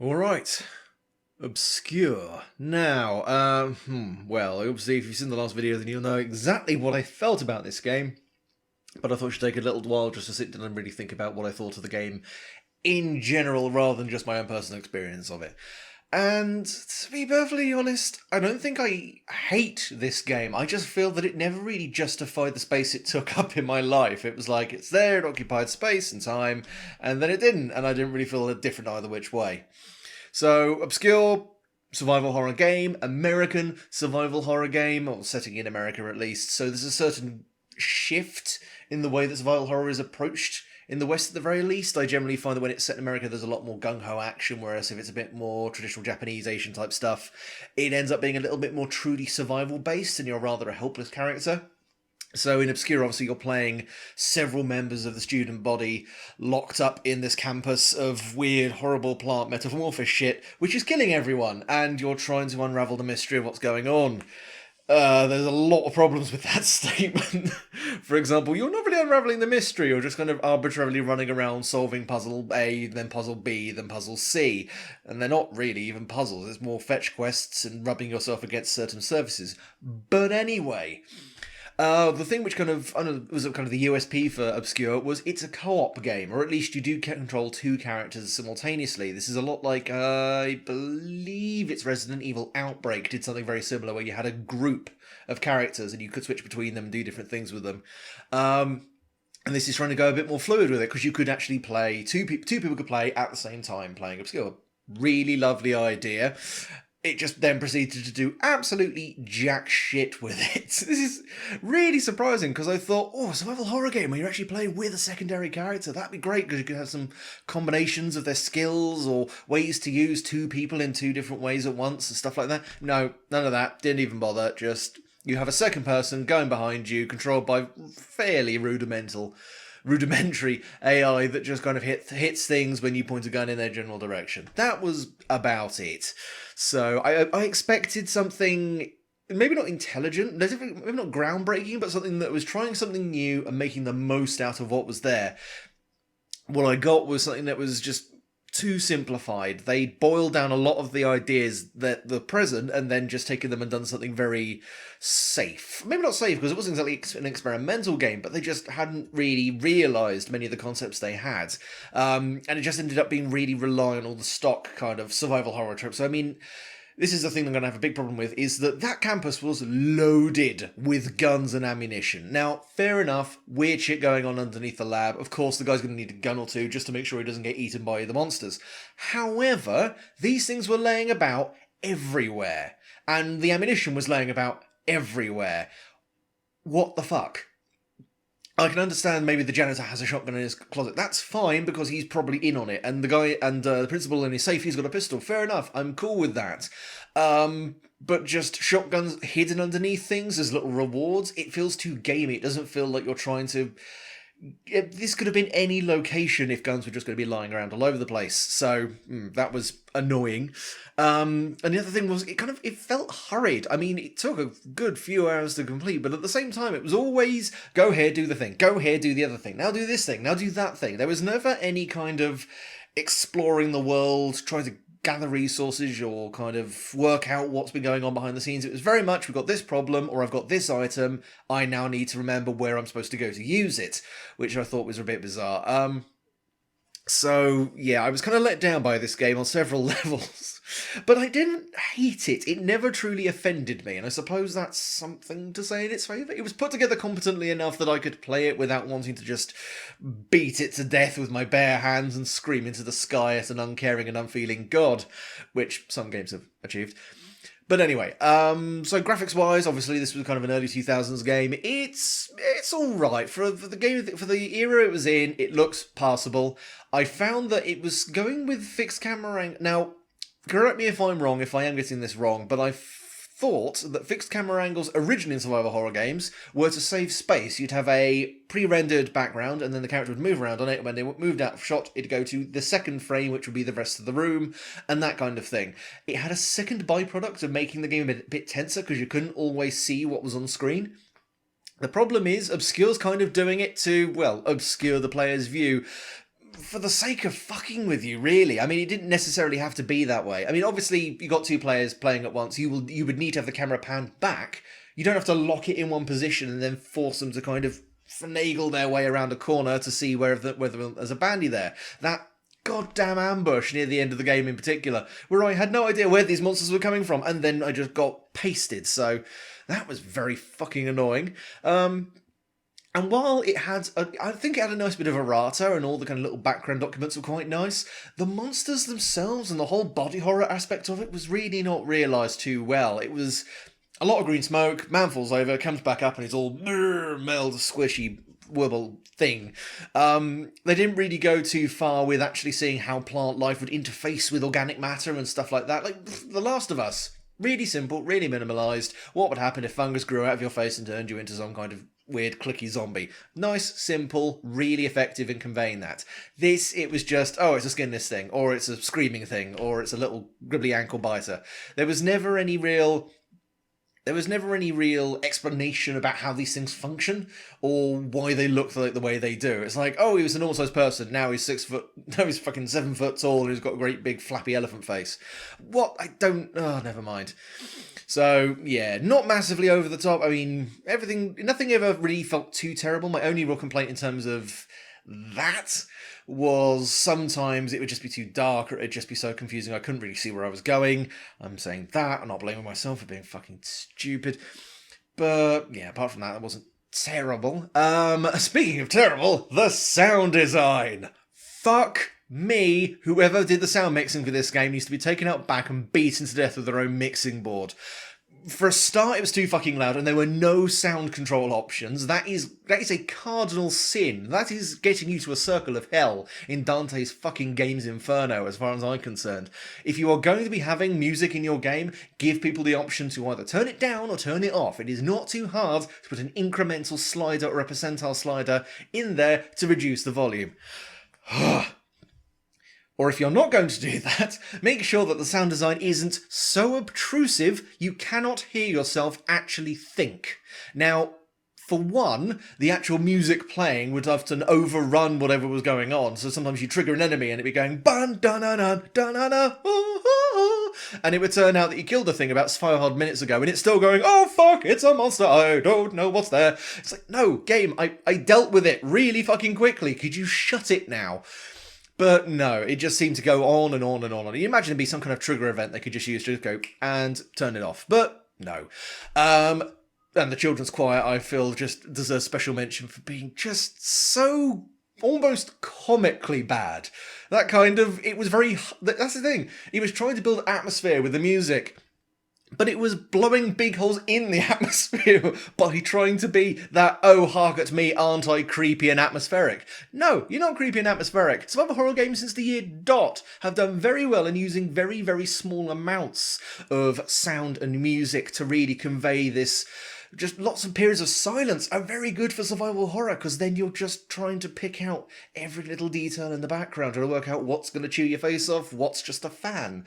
All right, ObsCure. Now, well, obviously, if you've seen the last video, then you'll know exactly what I felt about this game. But I thought it should take a little while just to sit down and really think about what I thought of the game in general, rather than just my own personal experience of it. And to be perfectly honest, I don't think I hate this game. I just feel that it never really justified the space it took up in my life. It was like, it's there, it occupied space and time, and then it didn't, and I didn't really feel different either which way. So, obscure survival horror game, American survival horror game, or setting in America at least. So there's a certain shift in the way that survival horror is approached in the West at the very least. I generally find that when it's set in America, there's a lot more gung-ho action, whereas if it's a bit more traditional Japanese, Asian type stuff, it ends up being a little bit more truly survival-based, and you're rather a helpless character. So in Obscure, obviously, you're playing several members of the student body locked up in this campus of weird, horrible plant metamorphosis shit, which is killing everyone, and you're trying to unravel the mystery of what's going on. There's a lot of problems with that statement. For example, you're not really unraveling the mystery, you're just kind of arbitrarily running around solving puzzle A, then puzzle B, then puzzle C. And they're not really even puzzles, it's more fetch quests and rubbing yourself against certain surfaces. But anyway, the thing which kind of was kind of the USP for Obscure was it's a co-op game, or at least you do control two characters simultaneously. This is a lot like, I believe it's Resident Evil Outbreak did something very similar, where you had a group of characters and you could switch between them and do different things with them. And this is trying to go a bit more fluid with it, because you could actually play, two people could play at the same time playing Obscure. Really lovely idea. It just then proceeded to do absolutely jack shit with it. This is really surprising, because I thought, oh, a survival horror game where you're actually playing with a secondary character, that'd be great, because you could have some combinations of their skills or ways to use two people in two different ways at once and stuff like that. No, none of that. Didn't even bother. Just, you have a second person going behind you, controlled by fairly rudimentary AI that just kind of hits things when you point a gun in their general direction. That was about it. So I expected something maybe not intelligent, maybe not groundbreaking, but something that was trying something new and making the most out of what was there. What I got was something that was just too simplified. They boiled down a lot of the ideas that the present and then just taken them and done something very safe. Maybe not safe, because it wasn't exactly an experimental game, but they just hadn't really realised many of the concepts they had. And it just ended up being really reliant on all the stock kind of survival horror tropes. So, I mean, this is the thing I'm going to have a big problem with, is that campus was loaded with guns and ammunition. Now, fair enough, weird shit going on underneath the lab. Of course, the guy's going to need a gun or two just to make sure he doesn't get eaten by the monsters. However, these things were laying about everywhere, and the ammunition was laying about everywhere. What the fuck? I can understand maybe the janitor has a shotgun in his closet. That's fine, because he's probably in on it. And the guy and the principal in his safe, he's got a pistol. Fair enough. I'm cool with that. But just shotguns hidden underneath things as little rewards, it feels too gamey. It doesn't feel like you're trying to... This could have been any location if guns were just going to be lying around all over the place. So that was annoying. And the other thing was, it felt hurried. I mean, it took a good few hours to complete, but at the same time, it was always, go here, do the thing. Go here, do the other thing. Now do this thing. Now do that thing. There was never any kind of exploring the world, trying to gather resources or kind of work out what's been going on behind the scenes. It was very much, we've got this problem, or I've got this item, I now need to remember where I'm supposed to go to use it, which I thought was a bit bizarre. So, yeah, I was kind of let down by this game on several levels. But I didn't hate it. It never truly offended me, and I suppose that's something to say in its favour. It was put together competently enough that I could play it without wanting to just beat it to death with my bare hands and scream into the sky at an uncaring and unfeeling god, which some games have achieved. But anyway, so graphics-wise, obviously this was kind of an early 2000s game. It's all right for the game, for the era it was in. It looks passable. I found that it was going with fixed camera angle. Now, correct me if I'm wrong, if I am getting this wrong, but I thought that fixed camera angles originally in survival horror games were to save space. You'd have a pre-rendered background, and then the character would move around on it, and when they moved out of shot, it'd go to the second frame, which would be the rest of the room, and that kind of thing. It had a second byproduct of making the game a bit tenser, because you couldn't always see what was on screen. The problem is, Obscure's kind of doing it to, well, obscure the player's view. for the sake of fucking with you, really. I mean, it didn't necessarily have to be that way. I mean, obviously, you got two players playing at once. You would need to have the camera panned back. You don't have to lock it in one position and then force them to kind of finagle their way around a corner to see whether there's a bandy there. That goddamn ambush near the end of the game in particular, where I had no idea where these monsters were coming from, and then I just got pasted. So that was very fucking annoying. And while it had, I think it had a nice bit of errata, and all the kind of little background documents were quite nice, the monsters themselves and the whole body horror aspect of it was really not realised too well. It was a lot of green smoke, man falls over, comes back up, and it's all meld, squishy, wobble thing. They didn't really go too far with actually seeing how plant life would interface with organic matter and stuff like that. Like The Last of Us. Really simple, really minimalised. What would happen if fungus grew out of your face and turned you into some kind of weird clicky zombie? Nice, simple, really effective in conveying that. This, it was just, oh, it's a skinless thing, or it's a screaming thing, or it's a little gribbly ankle biter. There was never any real explanation about how these things function or why they look like the way they do. It's like, oh, he was an normal-sized person, now he's fucking 7 foot tall and he's got a great big flappy elephant face. What? Never mind. So, yeah, not massively over the top. I mean, nothing ever really felt too terrible. My only real complaint in terms of that was sometimes it would just be too dark, or it'd just be so confusing I couldn't really see where I was going. I'm saying that, I'm not blaming myself for being fucking stupid. But yeah, apart from that wasn't terrible. Speaking of terrible, the sound design. Fuck me, whoever did the sound mixing for this game needs to be taken out back and beaten to death with their own mixing board. For a start, it was too fucking loud, and there were no sound control options. That is a cardinal sin. That is getting you to a circle of hell in Dante's fucking Game's Inferno, as far as I'm concerned. If you are going to be having music in your game, give people the option to either turn it down or turn it off. It is not too hard to put an incremental slider or a percentile slider in there to reduce the volume. Or if you're not going to do that, make sure that the sound design isn't so obtrusive you cannot hear yourself actually think. Now, for one, the actual music playing would often overrun whatever was going on, so sometimes you trigger an enemy and it'd be going bun dun dun dun dun dun dun, and it would turn out that you killed the thing about 5 odd minutes ago and it's still going, oh fuck, it's a monster, I don't know what's there. It's like, no, game, I dealt with it really fucking quickly, could you shut it now? But no, it just seemed to go on and on and on. You imagine it'd be some kind of trigger event they could just use to just go and turn it off. But no. And the children's choir, I feel, just deserves special mention for being just so almost comically bad. That kind of, it was very, that's the thing. He was trying to build atmosphere with the music, but it was blowing big holes in the atmosphere by trying to be that, oh, hark at me, aren't I creepy and atmospheric? No, you're not creepy and atmospheric. Some other horror games since the year dot have done very well in using very, very small amounts of sound and music to really convey this. Just lots of periods of silence are very good for survival horror, because then you're just trying to pick out every little detail in the background, trying to work out what's going to chew your face off, what's just a fan.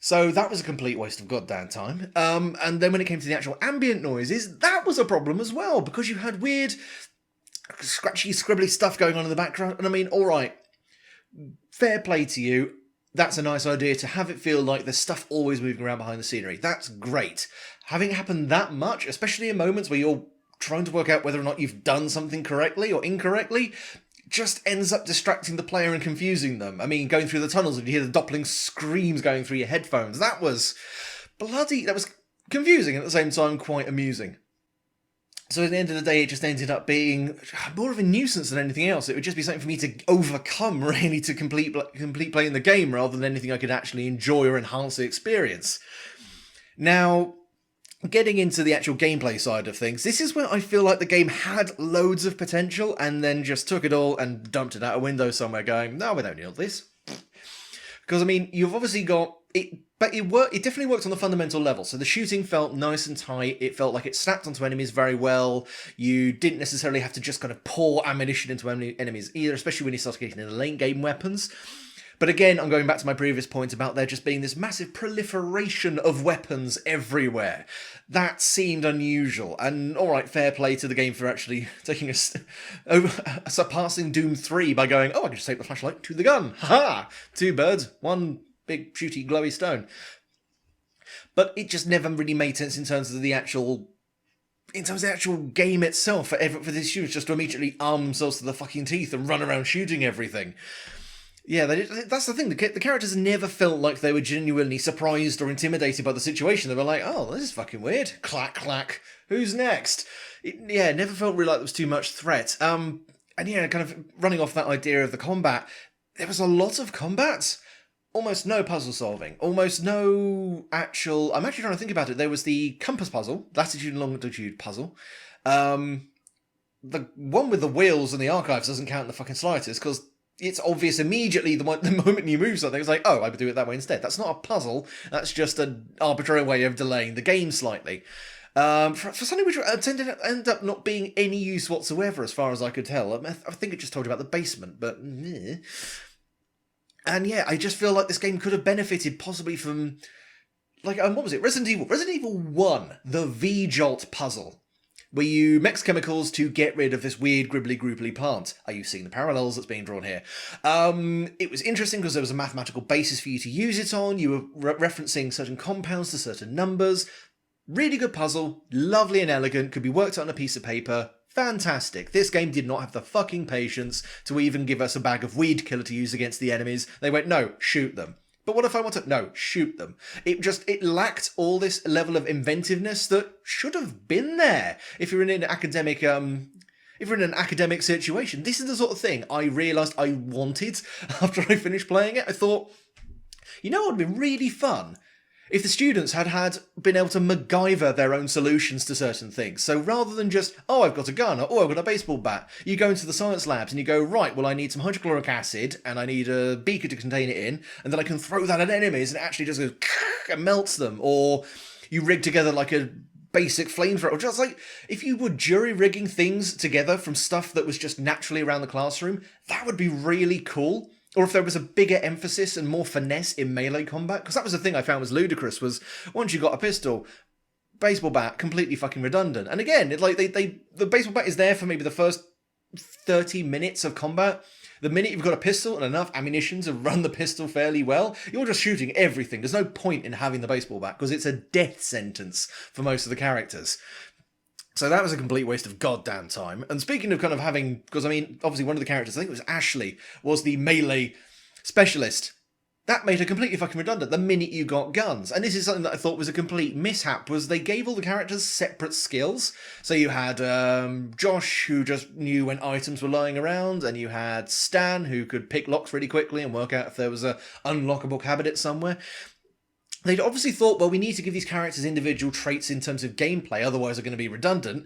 So that was a complete waste of goddamn time. And then when it came to the actual ambient noises, that was a problem as well, because you had weird, scratchy, scribbly stuff going on in the background. And I mean, all right, fair play to you. That's a nice idea to have it feel like there's stuff always moving around behind the scenery. That's great. Having it happen that much, especially in moments where you're trying to work out whether or not you've done something correctly or incorrectly, just ends up distracting the player and confusing them. I mean, going through the tunnels and you hear the doppling screams going through your headphones. That was confusing and at the same time quite amusing. So at the end of the day, it just ended up being more of a nuisance than anything else. It would just be something for me to overcome, really, to complete playing the game rather than anything I could actually enjoy or enhance the experience. Now, getting into the actual gameplay side of things, this is where I feel like the game had loads of potential and then just took it all and dumped it out a window somewhere going, no, we don't need all this. Because, I mean, you've obviously got it, but it definitely worked on the fundamental level. So the shooting felt nice and tight. It felt like it snapped onto enemies very well. You didn't necessarily have to just kind of pour ammunition into enemies either, especially when you start getting into late game weapons. But again, I'm going back to my previous point about there just being this massive proliferation of weapons everywhere. That seemed unusual, and alright, fair play to the game for actually taking surpassing Doom 3 by going, oh, I can just take the flashlight to the gun. Ha! Two birds, one big shooty glowy stone. But it just never really made sense in terms of the actual game itself, for these students just to immediately arm themselves to the fucking teeth and run around shooting everything. Yeah, that's the thing. The characters never felt like they were genuinely surprised or intimidated by the situation. They were like, oh, this is fucking weird. Clack, clack. Who's next? It never felt really like there was too much threat. And yeah, kind of running off that idea of the combat, there was a lot of combat. Almost no puzzle solving. Almost no actual... I'm actually trying to think about it. There was the compass puzzle, latitude and longitude puzzle. The one with the wheels and the archives doesn't count in the fucking slightest, because it's obvious immediately the moment you move something, it's like, oh, I would do it that way instead. That's not a puzzle. That's just an arbitrary way of delaying the game slightly. For something which ended up not being any use whatsoever, as far as I could tell. I think it just told you about the basement, but... And yeah, I just feel like this game could have benefited possibly from... Like, what was it? Resident Evil. Resident Evil 1, the V-Jolt puzzle, where you mix chemicals to get rid of this weird gribbly-grooply plant. Are you seeing the parallels that's being drawn here? It was interesting because there was a mathematical basis for you to use it on. You were referencing certain compounds to certain numbers. Really good puzzle, lovely and elegant, could be worked out on a piece of paper. Fantastic. This game did not have the fucking patience to even give us a bag of weed killer to use against the enemies. They went, no, shoot them. But what if I want to... No, shoot them. It lacked all this level of inventiveness that should have been there if you're in an academic... If you're in an academic situation. This is the sort of thing I realised I wanted after I finished playing it. I thought, you know what would be really fun? If the students had been able to MacGyver their own solutions to certain things. So rather than just, oh, I've got a gun, or oh, I've got a baseball bat, you go into the science labs and you go, right, well, I need some hydrochloric acid and I need a beaker to contain it in, and then I can throw that at enemies and it actually just goes and melts them. Or you rig together like a basic flamethrower. Just like, if you were jury-rigging things together from stuff that was just naturally around the classroom, that would be really cool. Or if there was a bigger emphasis and more finesse in melee combat. Because that was the thing I found was ludicrous, was once you got a pistol, baseball bat, completely fucking redundant. And again, the baseball bat is there for maybe the first 30 minutes of combat. The minute you've got a pistol and enough ammunition to run the pistol fairly well, you're just shooting everything. There's no point in having the baseball bat, because it's a death sentence for most of the characters. So that was a complete waste of goddamn time. And speaking of kind of having... Because, I mean, obviously one of the characters, I think it was Ashley, was the melee specialist. That made her completely fucking redundant the minute you got guns. And this is something that I thought was a complete mishap, was they gave all the characters separate skills. So you had Josh, who just knew when items were lying around, and you had Stan, who could pick locks really quickly and work out if there was a unlockable cabinet somewhere. They'd obviously thought, well, we need to give these characters individual traits in terms of gameplay, otherwise they're going to be redundant.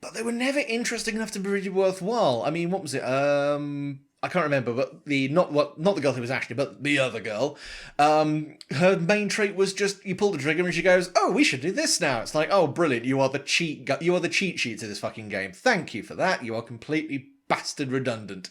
But they were never interesting enough to be really worthwhile. I mean, what was it? I can't remember, but not the girl who was Ashley, but the other girl. Her main trait was just you pull the trigger and she goes, "Oh, we should do this now." It's like, oh, brilliant! You are the cheat sheet to this fucking game. Thank you for that. You are completely bastard redundant.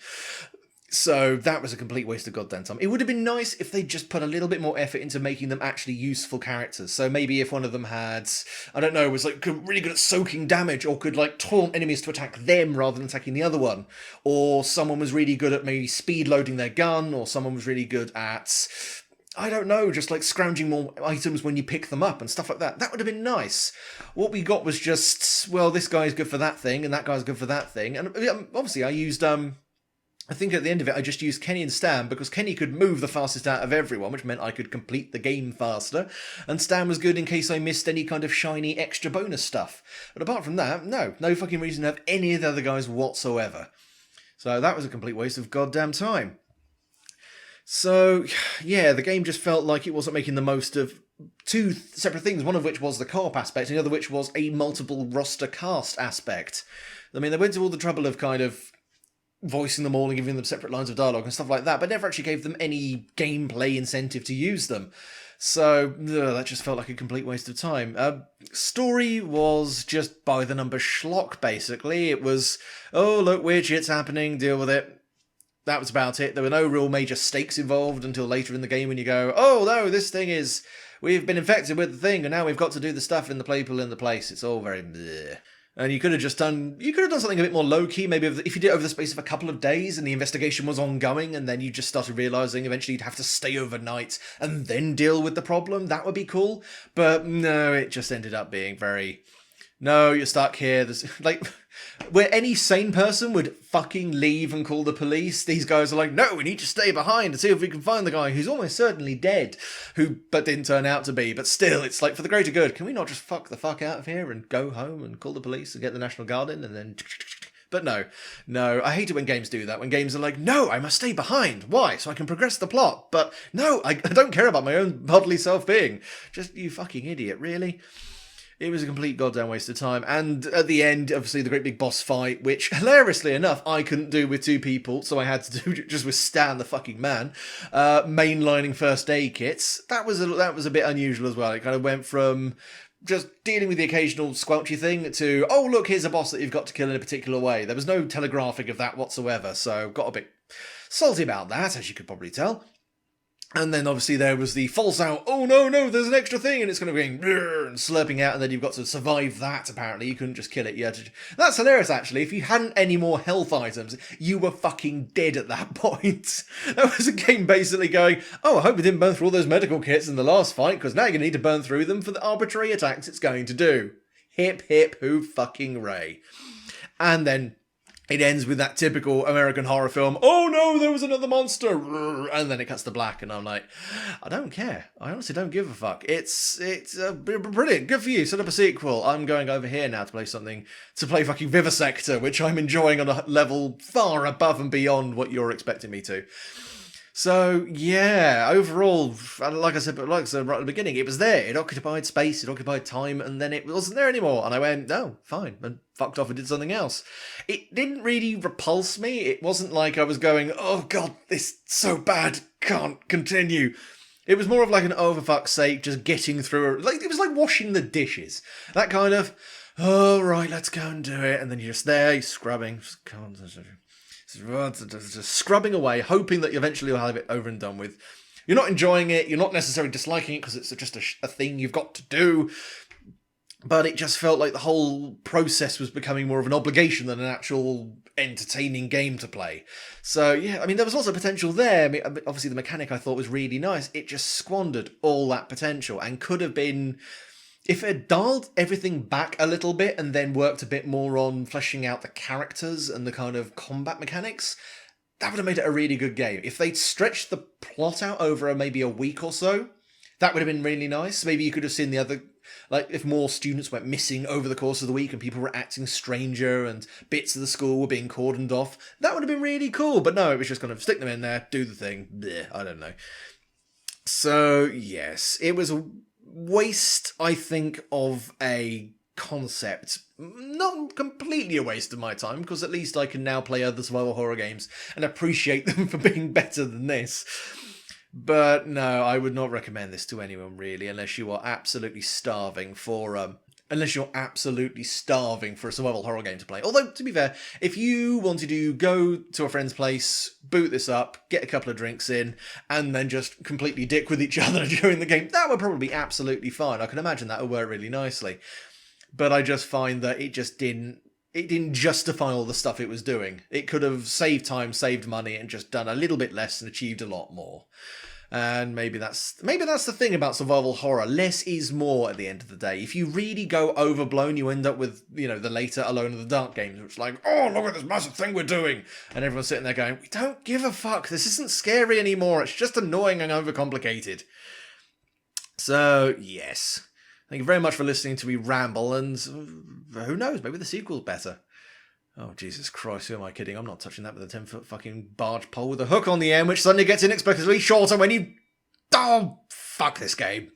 So that was a complete waste of goddamn time. It would have been nice if they just put a little bit more effort into making them actually useful characters. So maybe if one of them had, I don't know, was like really good at soaking damage, or could like taunt enemies to attack them rather than attacking the other one. Or someone was really good at maybe speed loading their gun, or someone was really good at, I don't know, just like scrounging more items when you pick them up and stuff like that. That would have been nice. What we got was just, well, this guy's good for that thing and that guy's good for that thing. And obviously I used, I think at the end of it, I just used Kenny and Stan because Kenny could move the fastest out of everyone, which meant I could complete the game faster. And Stan was good in case I missed any kind of shiny extra bonus stuff. But apart from that, no fucking reason to have any of the other guys whatsoever. So that was a complete waste of goddamn time. So, yeah, the game just felt like it wasn't making the most of two separate things, one of which was the co-op aspect, and the other which was a multiple roster cast aspect. I mean, they went to all the trouble of kind of voicing them all and giving them separate lines of dialogue and stuff like that, but never actually gave them any gameplay incentive to use them. So that just felt like a complete waste of time. Story was just by the number schlock, basically. It was, oh, look, weird shit's happening, deal with it. that was about it. There were no real major stakes involved until later in the game when you go, oh no, this thing is, we've been infected with the thing and now we've got to do the stuff in the people in the place. It's all very bleh. And you could have done something a bit more low-key, maybe if you did it over the space of a couple of days and the investigation was ongoing and then you just started realising eventually you'd have to stay overnight and then deal with the problem, that would be cool. But no, it just ended up being very... No, you're stuck here. There's, like, where any sane person would fucking leave and call the police, these guys are like, no, we need to stay behind and see if we can find the guy who's almost certainly dead, but didn't turn out to be. But still, it's like, for the greater good, can we not just fuck the fuck out of here and go home and call the police and get the National Guard in and then... But no, I hate it when games do that, when games are like, no, I must stay behind. Why? So I can progress the plot. But no, I don't care about my own bodily self-being. Just, you fucking idiot, really? It was a complete goddamn waste of time. And at the end, obviously, the great big boss fight, which, hilariously enough, I couldn't do with 2 people, so I had to do just with Stan, the fucking man, mainlining first aid kits. That was a bit unusual as well. It kind of went from just dealing with the occasional squelchy thing to, oh, look, here's a boss that you've got to kill in a particular way. There was no telegraphing of that whatsoever, so got a bit salty about that, as you could probably tell. And then obviously there was the false out, oh no, there's an extra thing, and it's kind of going and slurping out, and then you've got to survive that, apparently. You couldn't just kill it. You had to... That's hilarious, actually. If you hadn't any more health items, you were fucking dead at that point. That was a game basically going, oh, I hope we didn't burn through all those medical kits in the last fight, because now you're going to need to burn through them for the arbitrary attacks it's going to do. Hip, hip, hoo fucking ray. And then... it ends with that typical American horror film, oh no, there was another monster, and then it cuts to black, and I'm like, I don't care. I honestly don't give a fuck. It's brilliant. Good for you. Set up a sequel. I'm going over here now to play fucking Vivisector, which I'm enjoying on a level far above and beyond what you're expecting me to. So, yeah, overall, like I said right at the beginning, it was there. It occupied space, it occupied time, and then it wasn't there anymore. And I went, no, fine, and fucked off and did something else. It didn't really repulse me. It wasn't like I was going, oh god, this is so bad, can't continue. It was more of like an, oh, for fuck's sake, just getting through. It was like washing the dishes. That kind of, oh, right, let's go and do it. And then you're just there, you're scrubbing, just scrubbing away, hoping that eventually you'll have it over and done with. You're not enjoying it, you're not necessarily disliking it because it's just a thing you've got to do, but it just felt like the whole process was becoming more of an obligation than an actual entertaining game to play. So yeah, I mean, there was also potential there. I mean, obviously the mechanic I thought was really nice. It just squandered all that potential and could have been... if it dialed everything back a little bit and then worked a bit more on fleshing out the characters and the kind of combat mechanics, that would have made it a really good game. If they'd stretched the plot out over maybe a week or so, that would have been really nice. Maybe you could have seen the other... like, if more students went missing over the course of the week and people were acting stranger and bits of the school were being cordoned off, that would have been really cool. But no, it was just kind of stick them in there, do the thing. Blech, I don't know. So, yes, it was a waste, I think, of a concept. Not completely a waste of my time, because at least I can now play other survival horror games and appreciate them for being better than this. But no, I would not recommend this to anyone, really, unless you are absolutely starving for a survival horror game to play. Although, to be fair, if you wanted to go to a friend's place, boot this up, get a couple of drinks in, and then just completely dick with each other during the game, that would probably be absolutely fine. I can imagine that would work really nicely. But I just find that it didn't justify all the stuff it was doing. It could have saved time, saved money, and just done a little bit less and achieved a lot more. And maybe that's the thing about survival horror. Less is more at the end of the day. If you really go overblown, you end up with, the later Alone in the Dark games, which is like, oh, look at this massive thing we're doing. And everyone's sitting there going, we don't give a fuck. This isn't scary anymore. It's just annoying and overcomplicated. So, yes. Thank you very much for listening to me ramble, and who knows, maybe the sequel's better. Oh, Jesus Christ, who am I kidding? I'm not touching that with a 10-foot fucking barge pole with a hook on the end, which suddenly gets inexplicably shorter when you... Oh, fuck this game.